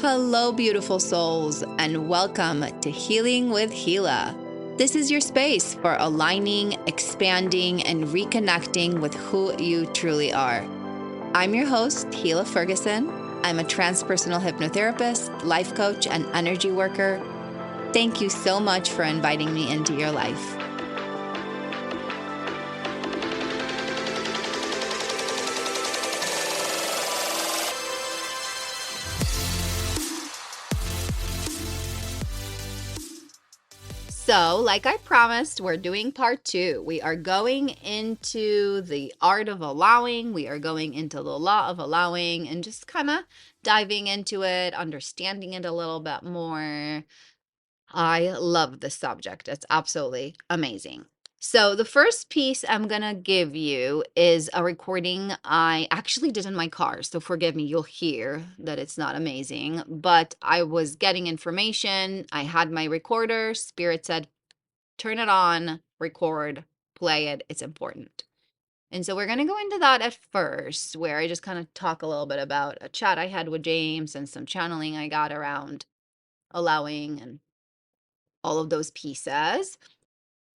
Hello, beautiful souls, and welcome to Healing with Hila. This is your space for aligning, expanding, and reconnecting with who you truly are. I'm your host, Hila Ferguson. I'm a transpersonal hypnotherapist, life coach, and energy worker. Thank you so much for inviting me into your life. So, like I promised, we're doing part 2. We are going into the art of allowing. We are going into the law of allowing and just kind of diving into it, understanding it a little bit more. I love this subject. It's absolutely amazing. So the first piece I'm going to give you is a recording I actually did in my car. So forgive me, you'll hear that it's not amazing, but I was getting information. I had my recorder. Spirit said, turn it on, record, play it. It's important. And so we're going to go into that at first, where I just kind of talk a little bit about a chat I had with James and some channeling I got around allowing and all of those pieces.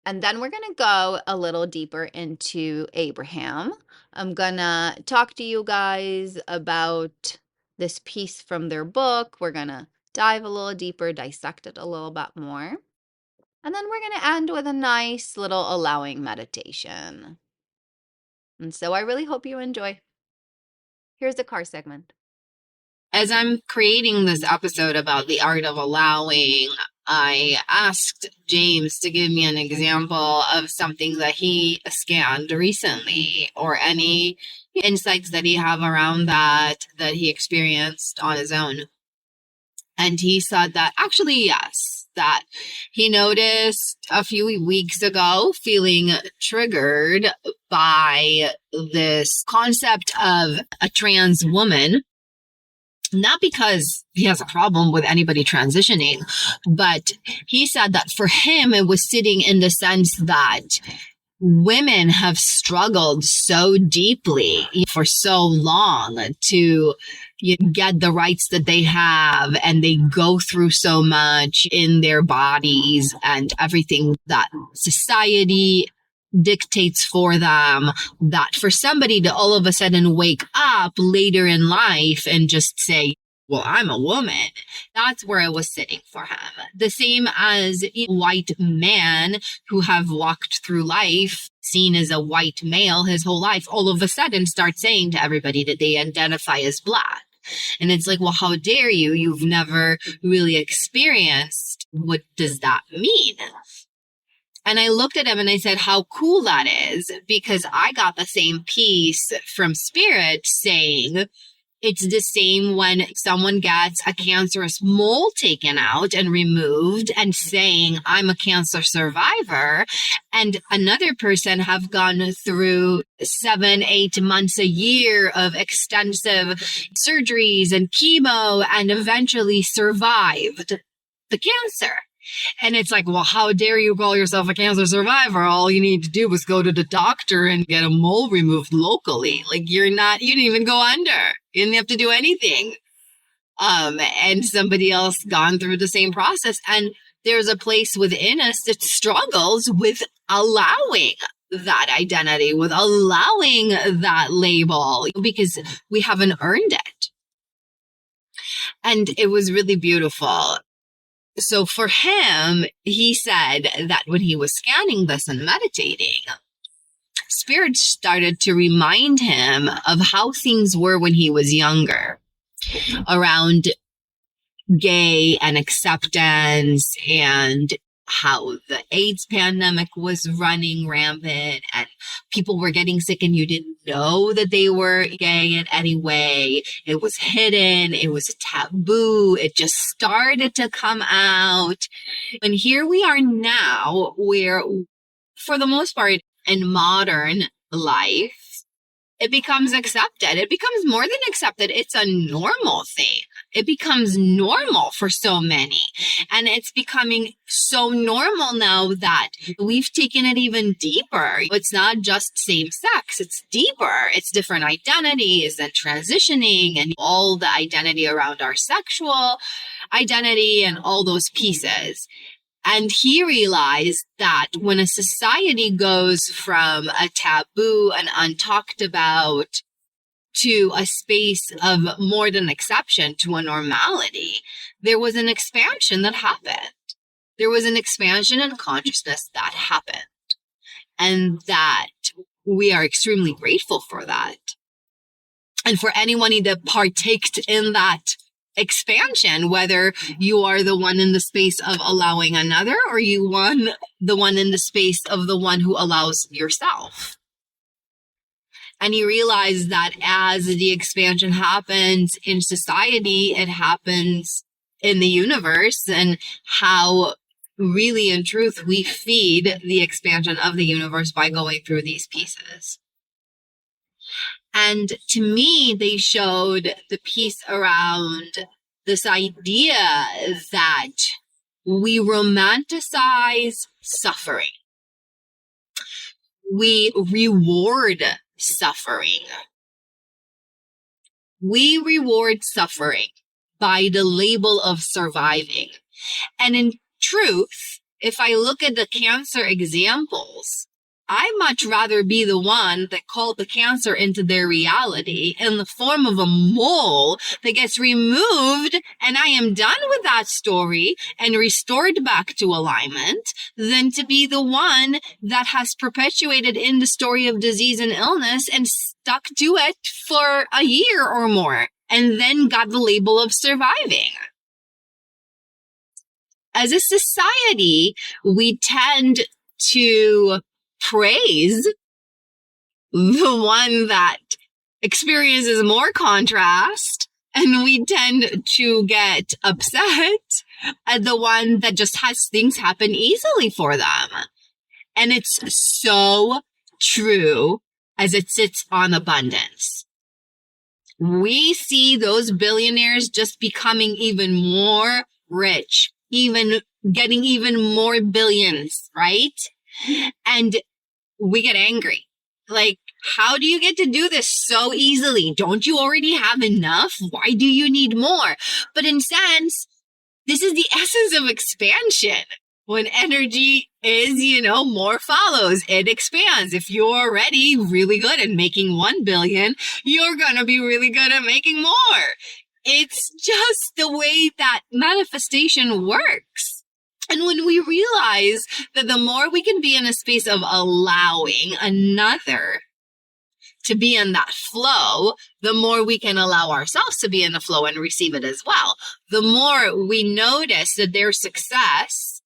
And then we're going to go a little deeper into Abraham. I'm going to talk to you guys about this piece from their book. We're going to dive a little deeper, dissect it a little bit more. And then we're going to end with a nice little allowing meditation. And so I really hope you enjoy. Here's the car segment. As I'm creating this episode about the art of allowing, I asked James to give me an example of something that he scanned recently or any insights that he have around that he experienced on his own. And he said that actually, yes, that he noticed a few weeks ago feeling triggered by this concept of a trans woman. Not because he has a problem with anybody transitioning, but he said that for him, it was sitting in the sense that women have struggled so deeply for so long to get the rights that they have, and they go through so much in their bodies and everything that society dictates for them, that for somebody to all of a sudden wake up later in life and just say, well, I'm a woman. That's where I was sitting for him. The same as white men who have walked through life, seen as a white male his whole life, all of a sudden start saying to everybody that they identify as Black. And it's like, well, how dare you? You've never really experienced what does that mean? And I looked at him and I said, how cool that is, because I got the same piece from Spirit saying it's the same when someone gets a cancerous mole taken out and removed and saying, I'm a cancer survivor. And another person have gone through 7-8 months, a year of extensive surgeries and chemo and eventually survived the cancer. And it's like, well, how dare you call yourself a cancer survivor? All you need to do was go to the doctor and get a mole removed locally. Like you didn't even go under. You didn't have to do anything. And somebody else gone through the same process. And there's a place within us that struggles with allowing that identity, with allowing that label, because we haven't earned it. And it was really beautiful. So for him, he said that when he was scanning this and meditating, Spirit started to remind him of how things were when he was younger, around gay and acceptance, and how the AIDS pandemic was running rampant and people were getting sick and you didn't know that they were gay in any way. It was hidden. It was a taboo. It just started to come out. And here we are now where, for the most part, in modern life, it becomes accepted. It becomes more than accepted. It's a normal thing. It becomes normal for so many. And it's becoming so normal now that we've taken it even deeper. It's not just same sex. It's deeper. It's different identities and transitioning and all the identity around our sexual identity and all those pieces. And he realized that when a society goes from a taboo and untalked about to a space of more than exception to a normality, there was an expansion that happened. There was an expansion in consciousness that happened. And that we are extremely grateful for that. And for anyone that partaked in that expansion, whether you are the one in the space of allowing another or the one in the space of the one who allows yourself. And you realize that as the expansion happens in society, it happens in the universe, and how really in truth we feed the expansion of the universe by going through these pieces. And to me, they showed the piece around this idea that we romanticize suffering. We reward suffering. We reward suffering by the label of surviving. And in truth, if I look at the cancer examples, I'd much rather be the one that called the cancer into their reality in the form of a mole that gets removed, and I am done with that story and restored back to alignment, than to be the one that has perpetuated in the story of disease and illness and stuck to it for a year or more, and then got the label of surviving. As a society, we tend to praise the one that experiences more contrast, and we tend to get upset at the one that just has things happen easily for them. And it's so true as it sits on abundance. We see those billionaires just becoming even more rich, even getting even more billions, right? And we get angry. Like, how do you get to do this so easily? Don't you already have enough? Why do you need more? But in sense, this is the essence of expansion. When energy is, more follows, it expands. If you're already really good at making 1 billion, you're going to be really good at making more. It's just the way that manifestation works. And when we realize that the more we can be in a space of allowing another to be in that flow, the more we can allow ourselves to be in the flow and receive it as well. The more we notice that their success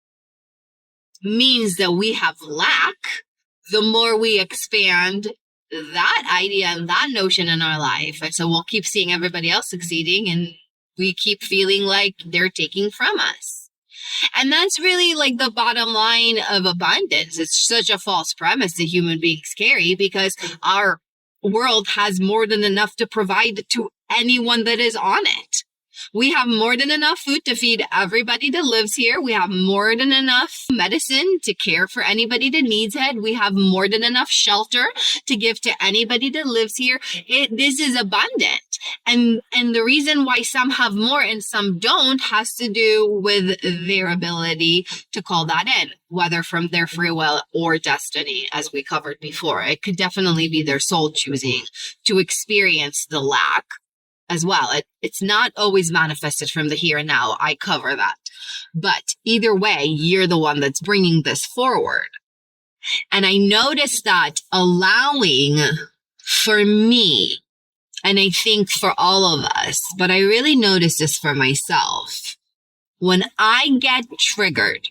means that we have lack, the more we expand that idea and that notion in our life. And so we'll keep seeing everybody else succeeding, and we keep feeling like they're taking from us. And that's really like the bottom line of abundance. It's such a false premise that human beings carry, because our world has more than enough to provide to anyone that is on it. We have more than enough food to feed everybody that lives here. We have more than enough medicine to care for anybody that needs it. We have more than enough shelter to give to anybody that lives here. This is abundant. And the reason why some have more and some don't has to do with their ability to call that in, whether from their free will or destiny, as we covered before. It could definitely be their soul choosing to experience the lack as well. It's not always manifested from the here and now. I cover that. But either way, you're the one that's bringing this forward. And I noticed that allowing, for me, and I think for all of us, but I really noticed this for myself, when I get triggered,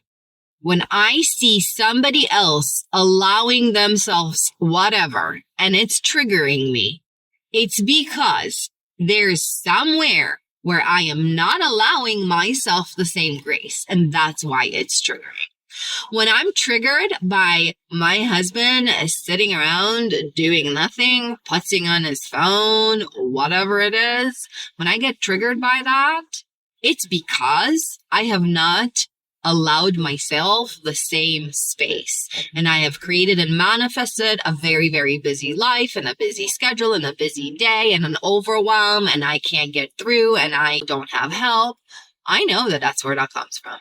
when I see somebody else allowing themselves whatever, and it's triggering me, it's because there's somewhere where I am not allowing myself the same grace. And that's why it's triggering. When I'm triggered by my husband sitting around doing nothing, putzing on his phone, whatever it is, when I get triggered by that, it's because I have not allowed myself the same space. And I have created and manifested a very, very busy life and a busy schedule and a busy day and an overwhelm, and I can't get through and I don't have help. I know that that's where that comes from.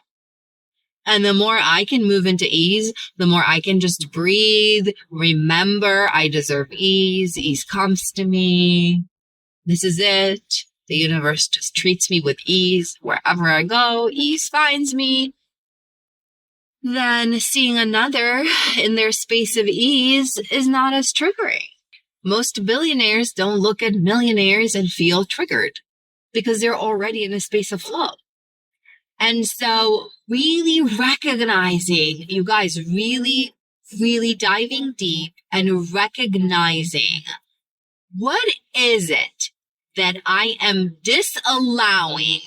And the more I can move into ease, the more I can just breathe, remember I deserve ease. Ease comes to me. This is it. The universe just treats me with ease. Wherever I go, ease finds me. Then seeing another in their space of ease is not as triggering. Most billionaires don't look at millionaires and feel triggered because they're already in a space of flow. And so really recognizing, you guys, really, really diving deep and recognizing what is it that I am disallowing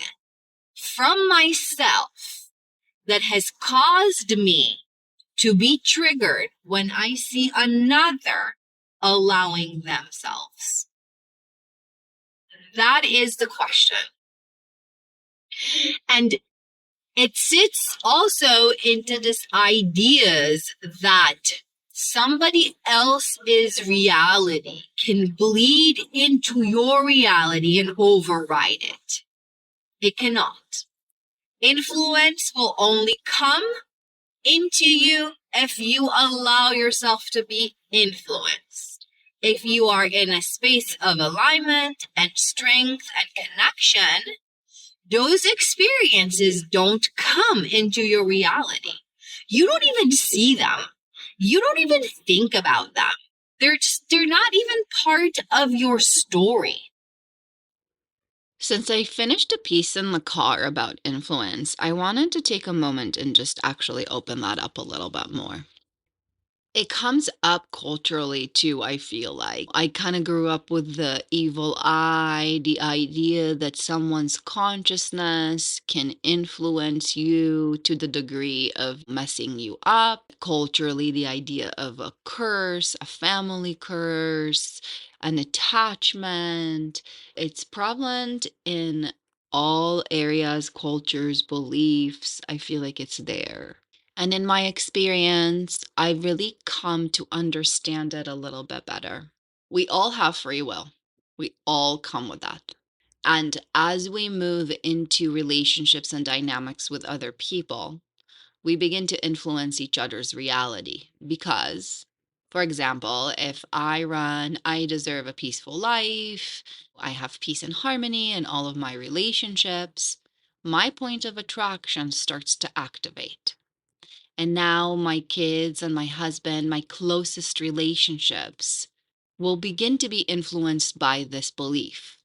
from myself that has caused me to be triggered when I see another allowing themselves. That is the question. And it sits also into this ideas that somebody else's reality can bleed into your reality and override it. It cannot. Influence will only come into you if you allow yourself to be influenced. If you are in a space of alignment and strength and connection, those experiences don't come into your reality. You don't even see them. You don't even think about them. They're not even part of your story. Since I finished a piece in the car about influence, I wanted to take a moment and just actually open that up a little bit more. It comes up culturally too, I feel like. I kind of grew up with the evil eye, the idea that someone's consciousness can influence you to the degree of messing you up. Culturally, the idea of a curse, a family curse, an attachment. It's prevalent in all areas, cultures, beliefs. I feel like it's there. And in my experience, I really come to understand it a little bit better. We all have free will. We all come with that. And as we move into relationships and dynamics with other people, we begin to influence each other's reality. Because, for example, if I deserve a peaceful life, I have peace and harmony in all of my relationships, my point of attraction starts to activate. And now my kids and my husband, my closest relationships, will begin to be influenced by this belief.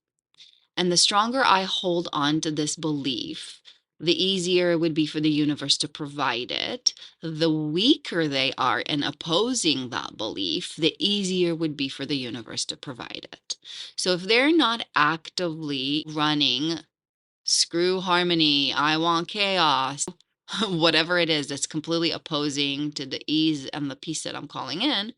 And the stronger I hold on to this belief, the easier it would be for the universe to provide it. The weaker they are in opposing that belief, the easier it would be for the universe to provide it. So if they're not actively running, screw harmony, I want chaos, whatever it is that's completely opposing to the ease and the peace that I'm calling in,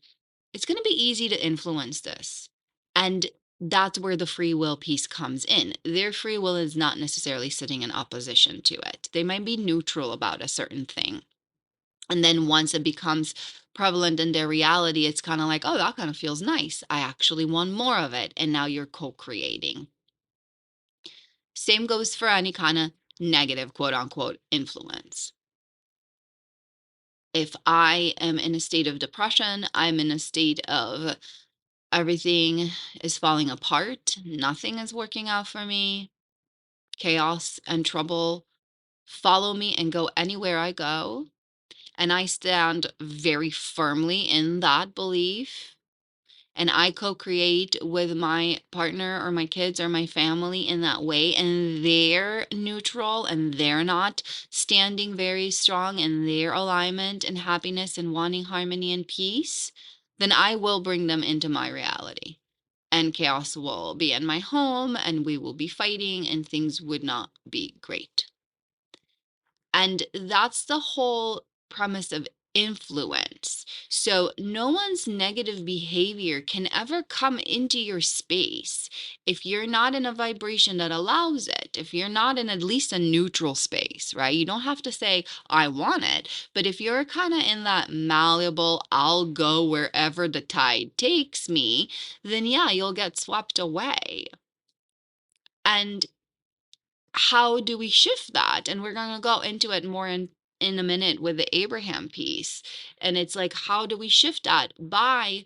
it's going to be easy to influence this. And that's where the free will piece comes in. Their free will is not necessarily sitting in opposition to it. They might be neutral about a certain thing. And then once it becomes prevalent in their reality, it's kind of like, oh, that kind of feels nice. I actually want more of it. And now you're co-creating. Same goes for any kind of negative, quote unquote, influence. If I am in a state of depression, I'm in a state of everything is falling apart, nothing is working out for me, chaos and trouble follow me and go anywhere I go. And I stand very firmly in that belief. And I co-create with my partner or my kids or my family in that way, and they're neutral and they're not standing very strong in their alignment and happiness and wanting harmony and peace, then I will bring them into my reality. And chaos will be in my home, and we will be fighting, and things would not be great. And that's the whole premise of influence. So no one's negative behavior can ever come into your space if you're not in a vibration that allows it, if you're not in at least a neutral space, right? You don't have to say, I want it, but if you're kind of in that malleable, I'll go wherever the tide takes me, then yeah, you'll get swept away. And how do we shift that? And we're going to go into it more in a minute with the Abraham piece. And it's like, how do we shift that? By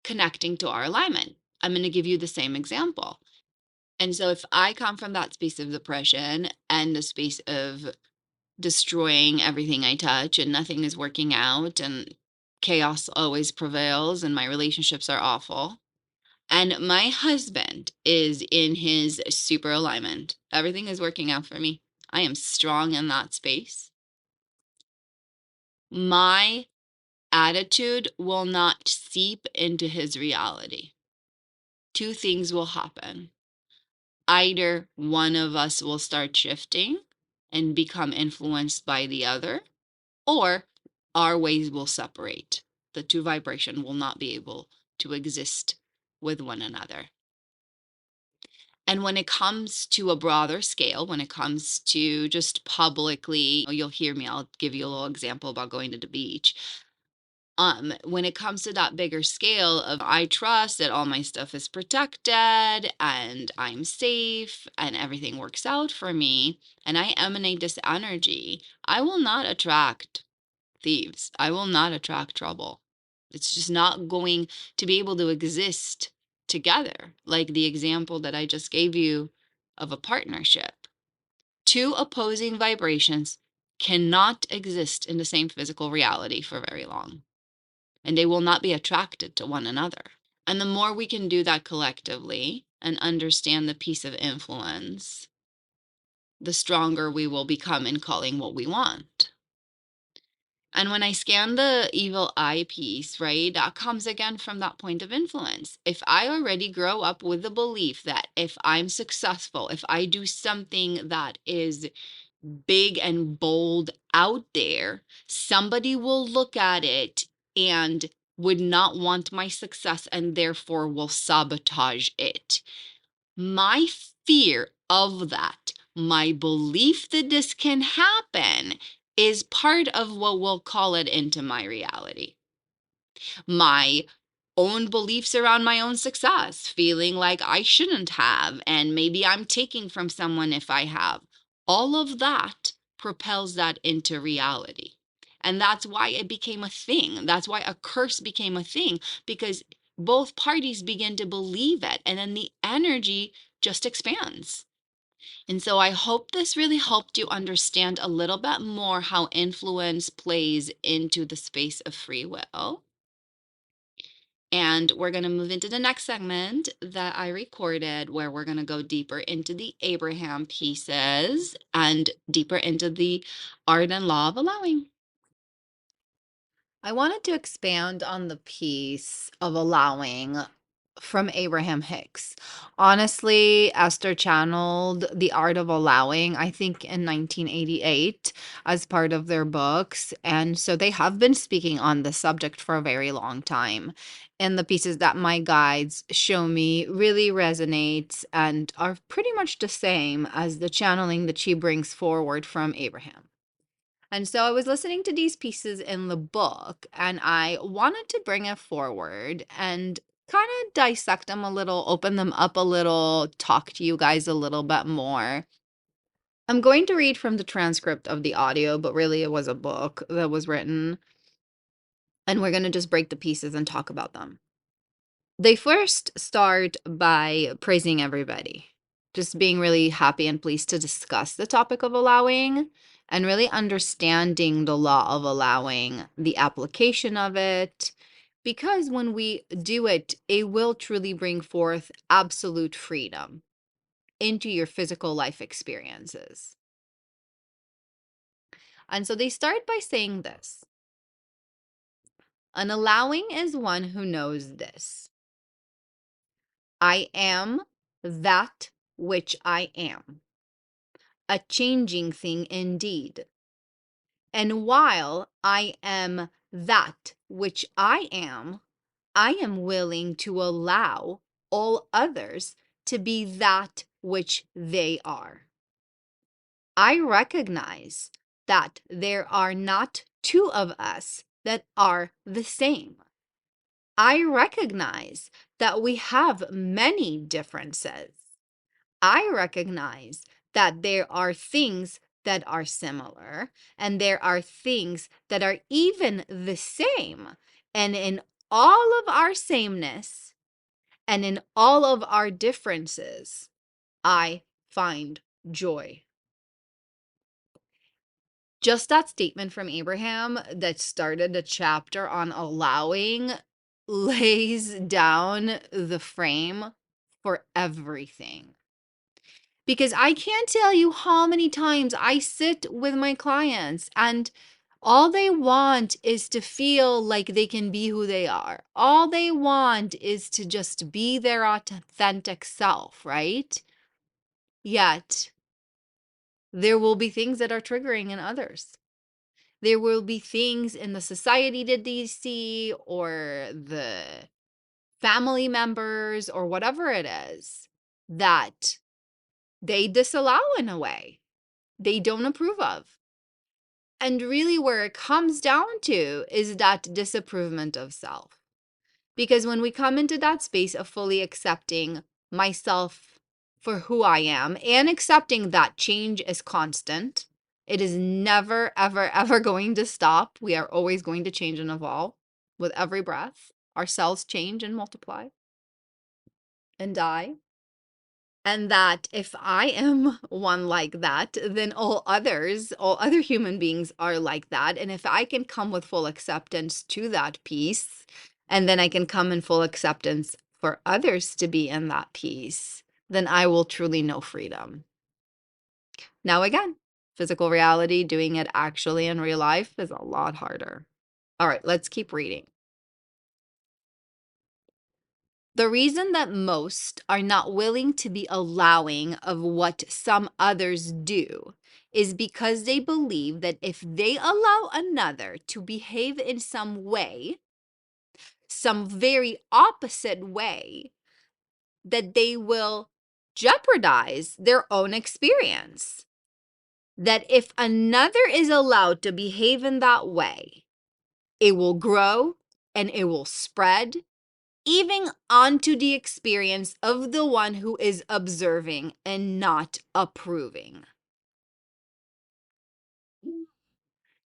connecting to our alignment. I'm going to give you the same example. And so if I come from that space of depression and the space of destroying everything I touch and nothing is working out and chaos always prevails and my relationships are awful, and my husband is in his super alignment, everything is working out for me, I am strong in that space, my attitude will not seep into his reality. Two things will happen. Either one of us will start shifting and become influenced by the other, or our ways will separate. The two vibration will not be able to exist with one another. And when it comes to a broader scale, when it comes to just publicly, you'll hear me, I'll give you a little example about going to the beach. When it comes to that bigger scale of I trust that all my stuff is protected and I'm safe and everything works out for me, and I emanate this energy, I will not attract thieves. I will not attract trouble. It's just not going to be able to exist together. Like the example that I just gave you of a partnership. Two opposing vibrations cannot exist in the same physical reality for very long, and they will not be attracted to one another. And the more we can do that collectively and understand the piece of influence, the stronger we will become in calling what we want. And when I scan the evil eye piece, right, that comes again from that point of influence. If I already grow up with the belief that if I'm successful, if I do something that is big and bold out there, somebody will look at it and would not want my success and therefore will sabotage it. My fear of that, my belief that this can happen, is part of what we'll call it into my reality. My own beliefs around my own success, feeling like I shouldn't have, and maybe I'm taking from someone if I have. All of that propels that into reality. And that's why it became a thing. That's why a curse became a thing, because both parties begin to believe it, and then the energy just expands. And so I hope this really helped you understand a little bit more how influence plays into the space of free will. And we're going to move into the next segment that I recorded, where we're going to go deeper into the Abraham pieces and deeper into the art and law of allowing. I wanted to expand on the piece of allowing from Abraham Hicks. Honestly, Esther channeled The Art of Allowing, I think, in 1988 as part of their books. And so they have been speaking on the subject for a very long time. And the pieces that my guides show me really resonates and are pretty much the same as the channeling that she brings forward from Abraham. And so I was listening to these pieces in the book, and I wanted to bring it forward and kind of dissect them a little, open them up a little, talk to you guys a little bit more. I'm going to read from the transcript of the audio, but really it was a book that was written, and we're going to just break the pieces and talk about them. They first start by praising everybody, just being really happy and pleased to discuss the topic of allowing and really understanding the law of allowing, the application of it, because when we do it, it will truly bring forth absolute freedom into your physical life experiences. And so they start by saying this: an allowing is one who knows this: I am that which I am, a changing thing indeed. And while I am that which I am willing to allow all others to be that which they are. I recognize that there are not two of us that are the same. I recognize that we have many differences. I recognize that there are things that are similar and there are things that are even the same. And in all of our sameness and in all of our differences, I find joy. Just that statement from Abraham that started a chapter on allowing lays down the frame for everything. Because I can't tell you how many times I sit with my clients and all they want is to feel like they can be who they are. All they want is to just be their authentic self, right? Yet, there will be things that are triggering in others. There will be things in the society that they see or the family members or whatever it is that they disallow in a way. They don't approve of. And really where it comes down to is that disapproval of self. Because when we come into that space of fully accepting myself for who I am and accepting that change is constant, it is never, ever, ever going to stop. We are always going to change and evolve with every breath. Our cells change and multiply and die. And that if I am one like that, then all other human beings are like that. And if I can come with full acceptance to that peace, and then I can come in full acceptance for others to be in that peace, then I will truly know freedom. Now, again, physical reality, doing it actually in real life is a lot harder. All right, let's keep reading. The reason that most are not willing to be allowing of what some others do is because they believe that if they allow another to behave in some way, some very opposite way, that they will jeopardize their own experience. That if another is allowed to behave in that way, it will grow and it will spread even onto the experience of the one who is observing and not approving.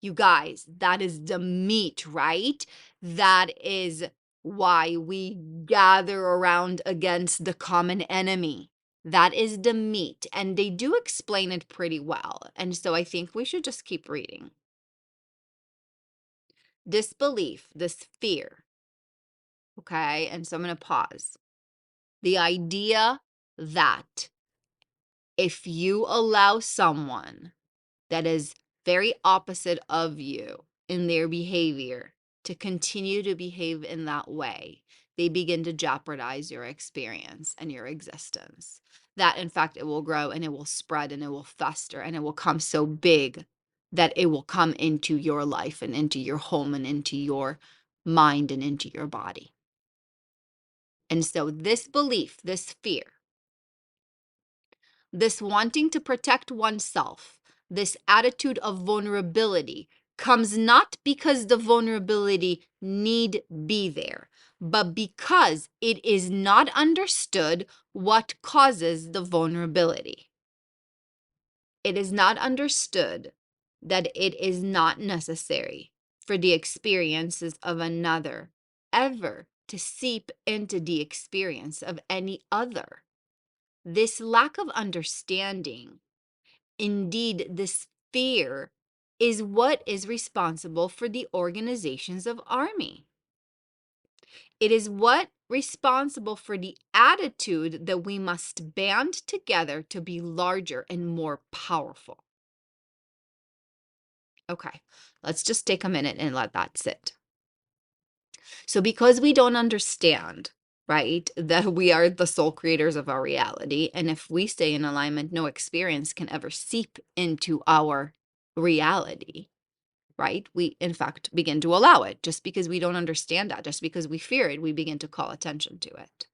You guys, that is the meat, right? That is why we gather around against the common enemy. That is the meat. And they do explain it pretty well. And so I think we should just keep reading. This belief, this fear. Okay. And so I'm going to pause. The idea that if you allow someone that is very opposite of you in their behavior to continue to behave in that way, they begin to jeopardize your experience and your existence. That, in fact, it will grow and it will spread and it will fester and it will come so big that it will come into your life and into your home and into your mind and into your body. And so this belief, this fear, this wanting to protect oneself, this attitude of vulnerability comes not because the vulnerability need be there, but because it is not understood what causes the vulnerability. It is not understood that it is not necessary for the experiences of another ever to seep into the experience of any other. This lack of understanding, indeed, this fear, is what is responsible for the organizations of army. It is what responsible for the attitude that we must band together to be larger and more powerful. Okay, let's just take a minute and let that sit. So because we don't understand, right, that we are the sole creators of our reality, and if we stay in alignment, no experience can ever seep into our reality. right? We, in fact, begin to allow it. Just because we don't understand that, just because we fear it, we begin to call attention to it.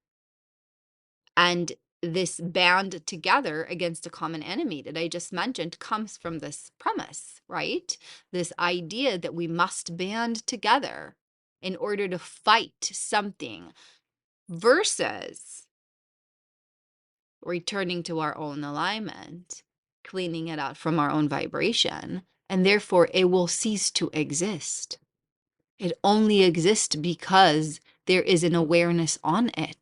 And this band together against a common enemy that I just mentioned comes from this premise, right? This idea that we must band together in order to fight something versus returning to our own alignment, cleaning it out from our own vibration, and therefore it will cease to exist. It only exists because there is an awareness on it.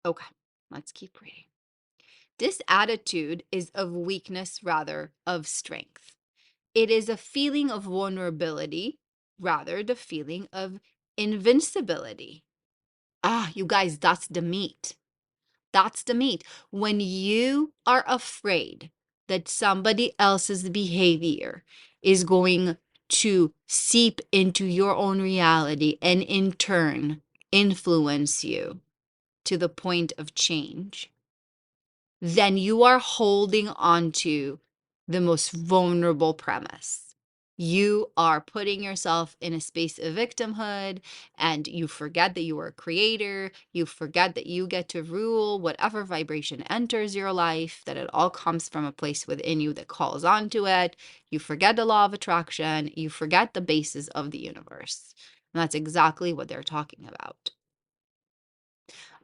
Okay, let's keep reading. This attitude is of weakness rather of strength. It is a feeling of vulnerability rather the feeling of invincibility. Ah, you guys, that's the meat. That's the meat. When you are afraid that somebody else's behavior is going to seep into your own reality and in turn influence you to the point of change, then you are holding on to the most vulnerable premise. You are putting yourself in a space of victimhood, and you forget that you are a creator. You forget that you get to rule whatever vibration enters your life, that it all comes from a place within you that calls onto it. You forget the law of attraction. You forget the basis of the universe. And that's exactly what they're talking about.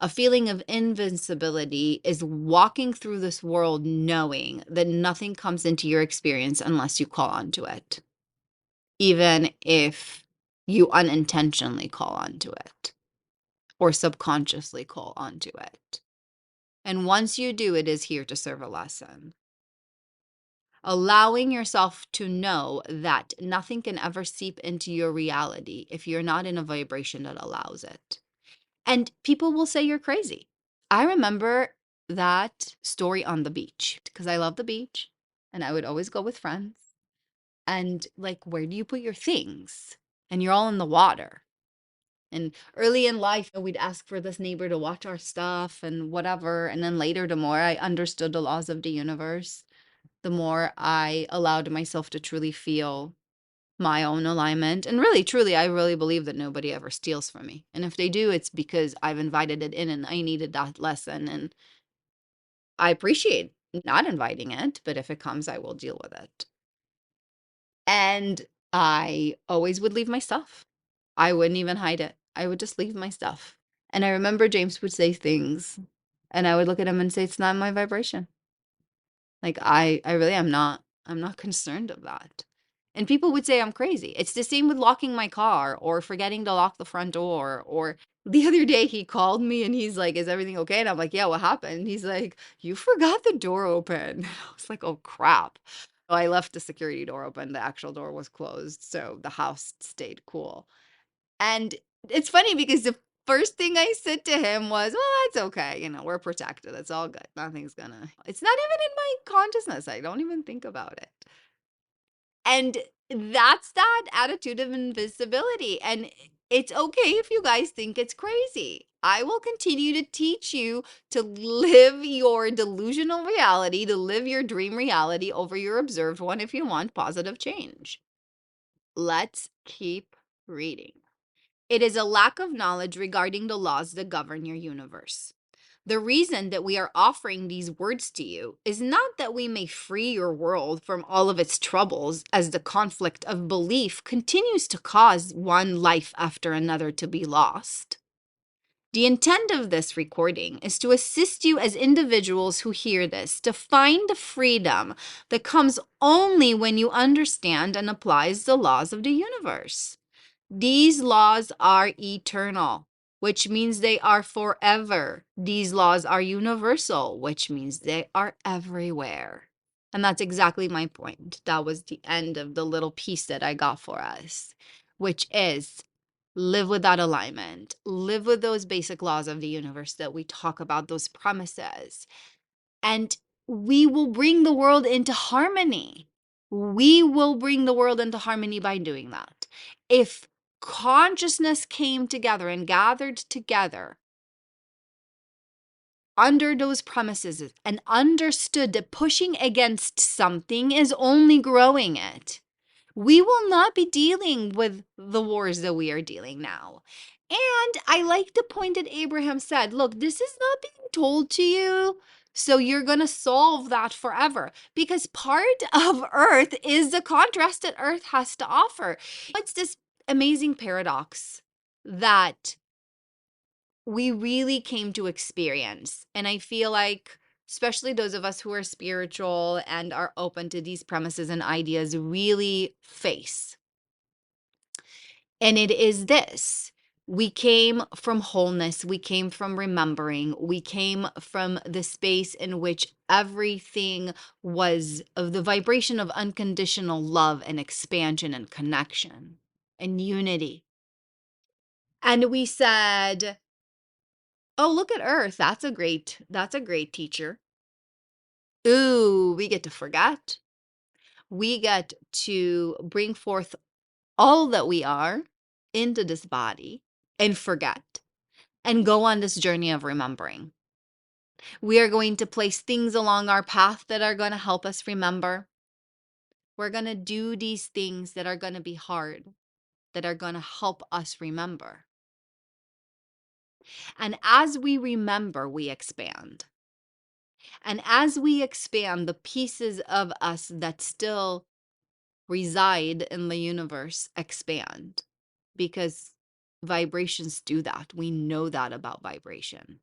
A feeling of invincibility is walking through this world knowing that nothing comes into your experience unless you call onto it, even if you unintentionally call onto it or subconsciously call onto it. And once you do, it is here to serve a lesson. Allowing yourself to know that nothing can ever seep into your reality if you're not in a vibration that allows it. And people will say you're crazy. I remember that story on the beach because I love the beach and I would always go with friends. And like, where do you put your things? And you're all in the water. And early in life, we'd ask for this neighbor to watch our stuff and whatever. And then later, the more I understood the laws of the universe, the more I allowed myself to truly feel my own alignment. And really, truly, I really believe that nobody ever steals from me. And if they do, it's because I've invited it in and I needed that lesson. And I appreciate not inviting it, but if it comes, I will deal with it. And I always would leave my stuff. I wouldn't even hide it. I would just leave my stuff. And I remember James would say things, and I would look at him and say, it's not my vibration. Like I really am not, I'm not concerned of that. And people would say I'm crazy. It's the same with locking my car or forgetting to lock the front door. Or the other day he called me and he's like, is everything okay? And I'm like, yeah, what happened? He's like, you forgot the door open. I was like, oh crap. So I left the security door open. The actual door was closed. So the house stayed cool. And it's funny because the first thing I said to him was, well, that's okay. We're protected. It's all good. Nothing's gonna, it's not even in my consciousness. I don't even think about it. And that's that attitude of invisibility. And it's okay if you guys think it's crazy. I will continue to teach you to live your delusional reality, to live your dream reality over your observed one if you want positive change. Let's keep reading. It is a lack of knowledge regarding the laws that govern your universe. The reason that we are offering these words to you is not that we may free your world from all of its troubles, as the conflict of belief continues to cause one life after another to be lost. The intent of this recording is to assist you as individuals who hear this to find the freedom that comes only when you understand and applies the laws of the universe. These laws are eternal, which means they are forever. These laws are universal, which means they are everywhere. And that's exactly my point. That was the end of the little piece that I got for us, which is live with that alignment, live with those basic laws of the universe that we talk about, those premises, and we will bring the world into harmony. We will bring the world into harmony by doing that. If consciousness came together and gathered together under those premises and understood that pushing against something is only growing it, we will not be dealing with the wars that we are dealing now. And I like the point that Abraham said, look, this is not being told to you, so you're going to solve that forever. Because part of Earth is the contrast that Earth has to offer. It's this amazing paradox that we really came to experience. And I feel like, especially those of us who are spiritual and are open to these premises and ideas, really face. And it is this: we came from wholeness, we came from remembering, we came from the space in which everything was of the vibration of unconditional love and expansion and connection and unity. And we said, oh, look at Earth. That's a great teacher. Ooh, we get to forget. We get to bring forth all that we are into this body and forget and go on this journey of remembering. We are going to place things along our path that are going to help us remember. We're going to do these things that are going to be hard, that are going to help us remember. And as we remember, we expand. And as we expand, the pieces of us that still reside in the universe expand, because vibrations do that. We know that about vibration.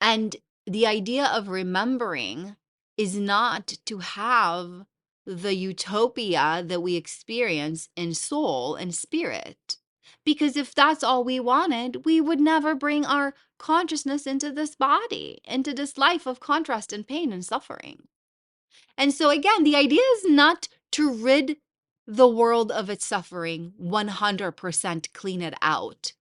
And the idea of remembering is not to have the utopia that we experience in soul and spirit. Because if that's all we wanted, we would never bring our consciousness into this body, into this life of contrast and pain and suffering. And so, again, the idea is not to rid the world of its suffering 100%, clean it out.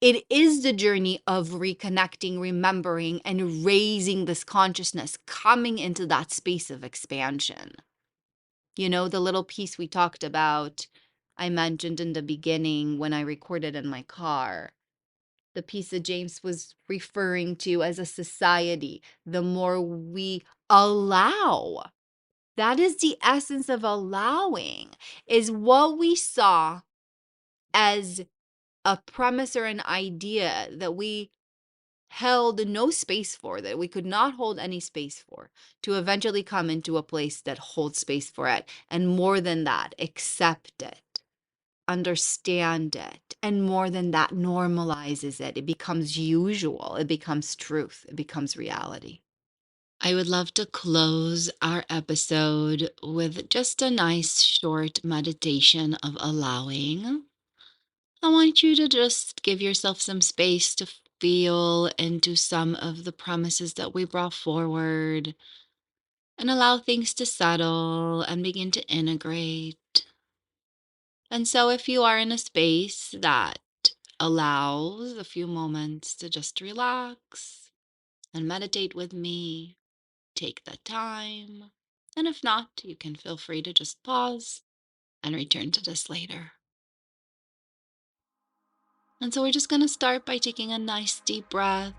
It is the journey of reconnecting, remembering, and raising this consciousness, coming into that space of expansion. You know, the little piece we talked about, I mentioned in the beginning when I recorded in my car, the piece that James was referring to as a society, the more we allow. That is the essence of allowing, is what we saw as a premise or an idea that we held no space for, that we could not hold any space for, to eventually come into a place that holds space for it. And more than that, accept it, understand it. And more than that, normalizes it. It becomes usual. It becomes truth. It becomes reality. I would love to close our episode with just a nice short meditation of allowing. I want you to just give yourself some space to feel into some of the promises that we brought forward and allow things to settle and begin to integrate. And so, if you are in a space that allows a few moments to just relax and meditate with me, take the time. And if not, you can feel free to just pause and return to this later. And so we're just going to start by taking a nice deep breath.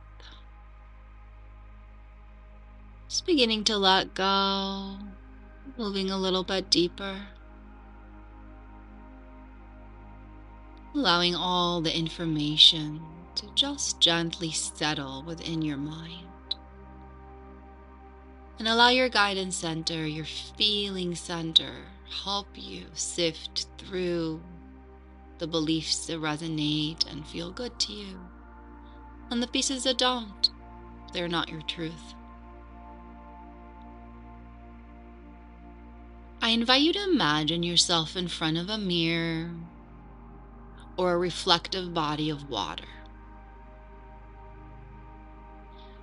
Just beginning to let go, moving a little bit deeper. Allowing all the information to just gently settle within your mind. And allow your guidance center, your feeling center, help you sift through the beliefs that resonate and feel good to you, and the pieces that don't. They're not your truth. I invite you to imagine yourself in front of a mirror or a reflective body of water.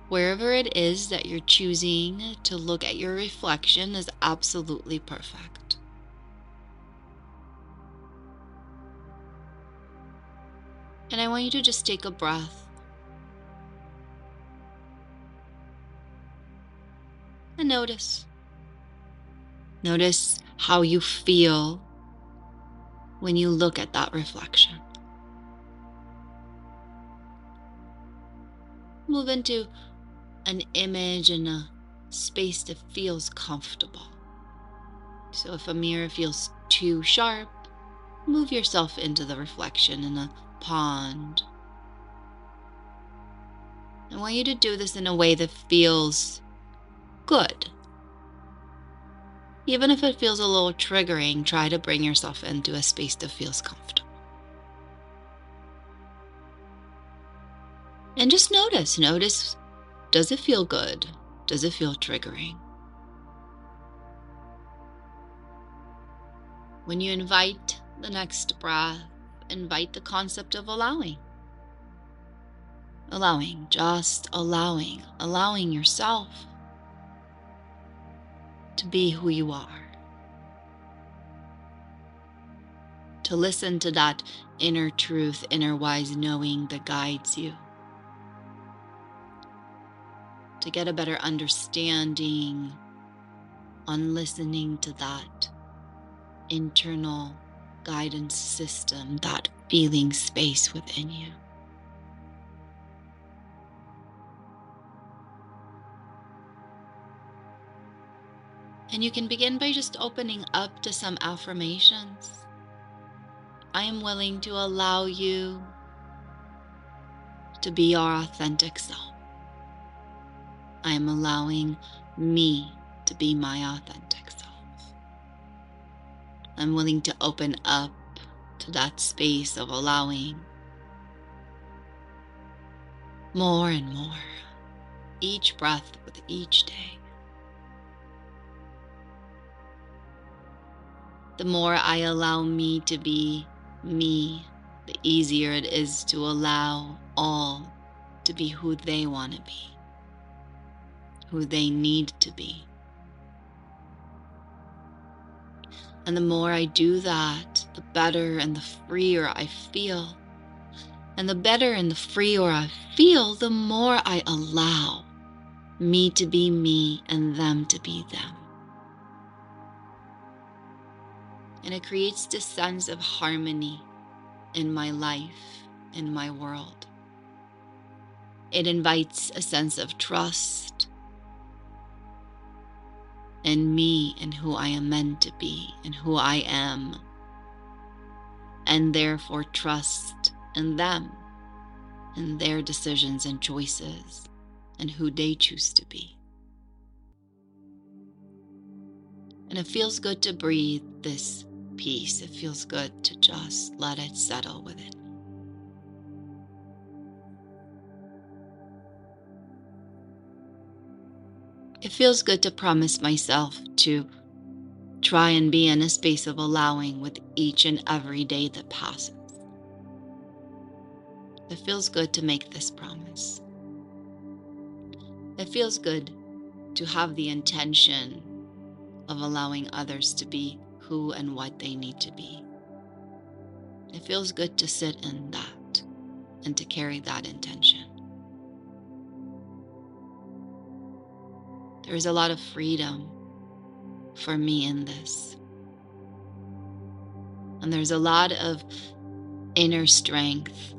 Wherever it is that you're choosing to look at your reflection is absolutely perfect. And I want you to just take a breath and notice. Notice how you feel when you look at that reflection. Move into an image and a space that feels comfortable. So if a mirror feels too sharp, move yourself into the reflection in a pond. I want you to do this in a way that feels good. Even if it feels a little triggering, try to bring yourself into a space that feels comfortable. And just notice, does it feel good? Does it feel triggering? When you invite the next breath, invite the concept of allowing. Just allowing yourself to be who you are. To listen to that inner truth, inner wise knowing that guides you. To get a better understanding on listening to that internal guidance system, that feeling space within you. And you can begin by just opening up to some affirmations. I am willing to allow you to be your authentic self. I am allowing me to be my authentic self. I'm willing to open up to that space of allowing more and more, each breath with each day. The more I allow me to be me, the easier it is to allow all to be who they want to be, who they need to be. And the more I do that, the better and the freer I feel. And the better and the freer I feel, the more I allow me to be me and them to be them. And it creates this sense of harmony in my life, in my world. It invites a sense of trust in me and who I am meant to be and who I am. And therefore trust in them and their decisions and choices and who they choose to be. And it feels good to breathe this peace. It feels good to just let it settle within. It feels good to promise myself to try and be in a space of allowing with each and every day that passes. It feels good to make this promise. It feels good to have the intention of allowing others to be who and what they need to be. It feels good to sit in that and to carry that intention. There is a lot of freedom for me in this. And there's a lot of inner strength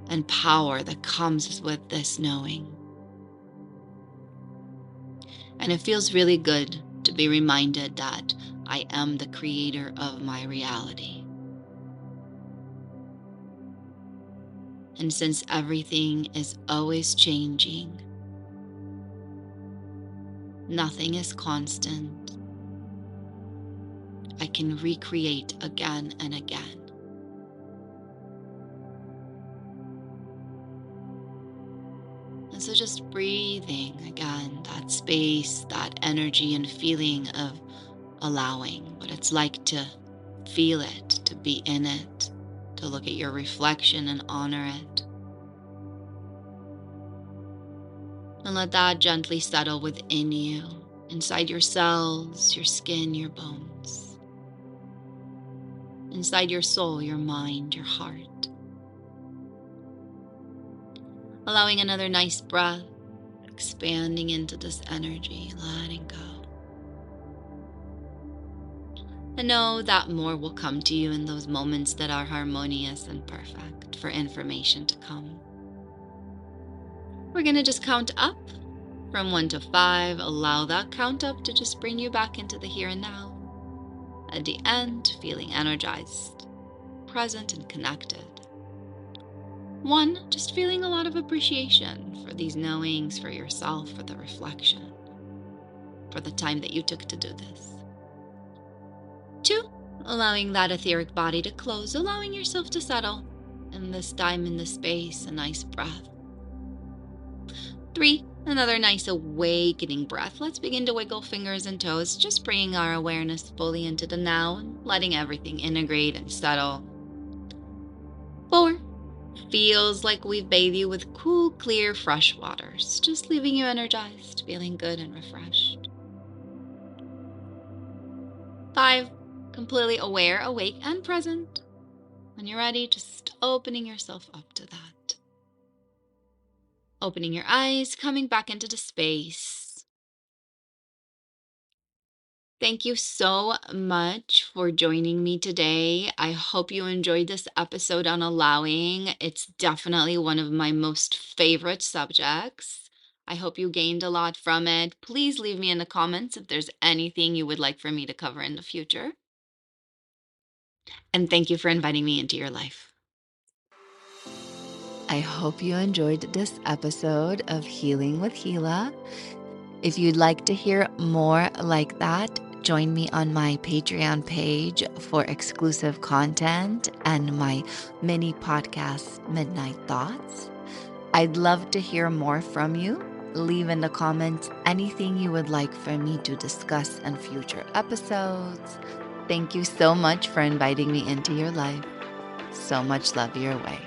and power that comes with this knowing. And it feels really good to be reminded that I am the creator of my reality. And since everything is always changing, nothing is constant, I can recreate again and again. And so just breathing again, that space, that energy and feeling of allowing, what it's like to feel it, to be in it, to look at your reflection and honor it. And let that gently settle within you, inside your cells, your skin, your bones, inside your soul, your mind, your heart. Allowing another nice breath, expanding into this energy, letting go. And know that more will come to you in those moments that are harmonious and perfect for information to come. We're going to just count up from 1 to 5. Allow that count up to just bring you back into the here and now. At the end, feeling energized, present, and connected. 1, just feeling a lot of appreciation for these knowings, for yourself, for the reflection, for the time that you took to do this. 2, allowing that etheric body to close, allowing yourself to settle in this time, in this space, a nice breath. 3, another nice awakening breath. Let's begin to wiggle fingers and toes, just bringing our awareness fully into the now and letting everything integrate and settle. 4, feels like we've bathed you with cool, clear, fresh waters, just leaving you energized, feeling good and refreshed. 5, completely aware, awake, and present. When you're ready, just opening yourself up to that. Opening your eyes, coming back into the space. Thank you so much for joining me today. I hope you enjoyed this episode on allowing. It's definitely one of my most favorite subjects. I hope you gained a lot from it. Please leave me in the comments if there's anything you would like for me to cover in the future. And thank you for inviting me into your life. I hope you enjoyed this episode of Healing with Hila. If you'd like to hear more like that, join me on my Patreon page for exclusive content and my mini podcast, Midnight Thoughts. I'd love to hear more from you. Leave in the comments anything you would like for me to discuss in future episodes. Thank you so much for inviting me into your life. So much love your way.